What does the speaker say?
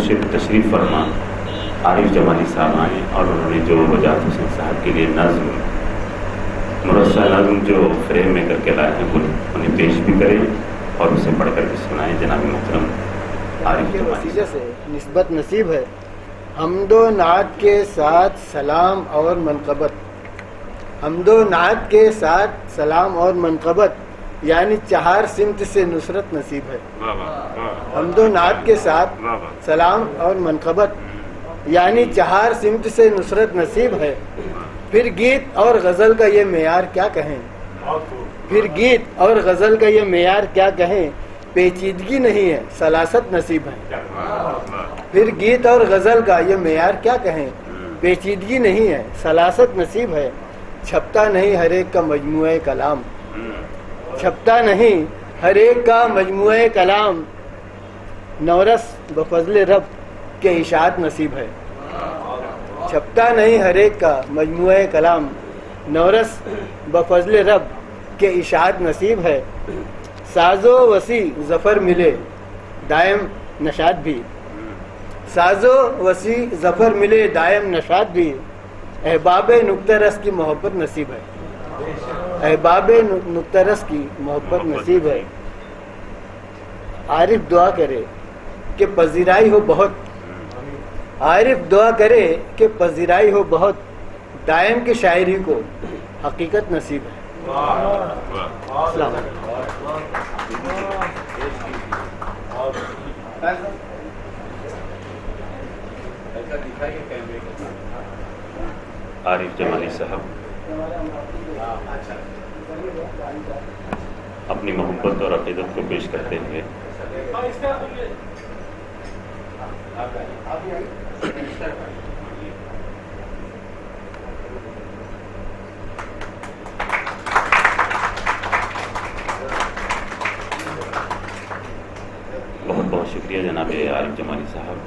مرشد تشریف فرما عارف جمالی صاحب آئے اور انہوں نے جو وجاہت حسین صاحب کے لیے نظم مرصع نظم جو فریم میں کر کے لائے ہیں وہ انہیں پیش بھی کریں اور اسے پڑھ کر کے سنائیں. جناب محترم عارف جمالی سے نسبت نصیب ہے. حمد و نعت کے ساتھ سلام اور منقبت. حمد و نعت کے ساتھ سلام اور منقبت یعنی چہار سمت سے نصرت نصیب ہے. حمد و نعت کے ساتھ سلام اور منقبت یعنی چہار سمت سے نصرت نصیب ہے. پھر گیت اور غزل کا یہ معیار کیا کہیں. پھر گیت اور غزل کا یہ معیار کیا کہیں. پیچیدگی نہیں ہے سلاست نصیب ہے. پھر گیت اور غزل کا یہ معیار کیا کہیں. پیچیدگی نہیں ہے سلاست نصیب ہے. چھپتا نہیں ہر ایک کا مجموعہ کلام. چھپتا نہیں ہر ایک کا مجموعہ کلام. نورس بفضل رب کے اشاعت نصیب ہے. چھپتا نہیں ہر ایک کا مجموعہ کلام. نورس بفضل رب کے اشاعت نصیب ہے. سازو وسیع ظفر ملے دائم نشاط بھی. سازو وسیع ظفر ملے دائم نشاط بھی. احباب نقطہ رس کی محبت نصیب ہے. احباب نقطہ رس کی محبت نصیب ہے. عارف دعا کرے کہ پذیرائی ہو بہت. عارف دعا کرے کہ پذیرائی ہو بہت. دائم کی شاعری کو حقیقت نصیب ہے. السلام علیکم. عارف جمالی صاحب اپنی محبت اور عقیدت کو پیش کرتے ہوئے بہت بہت شکریہ جناب عارف جمالی صاحب.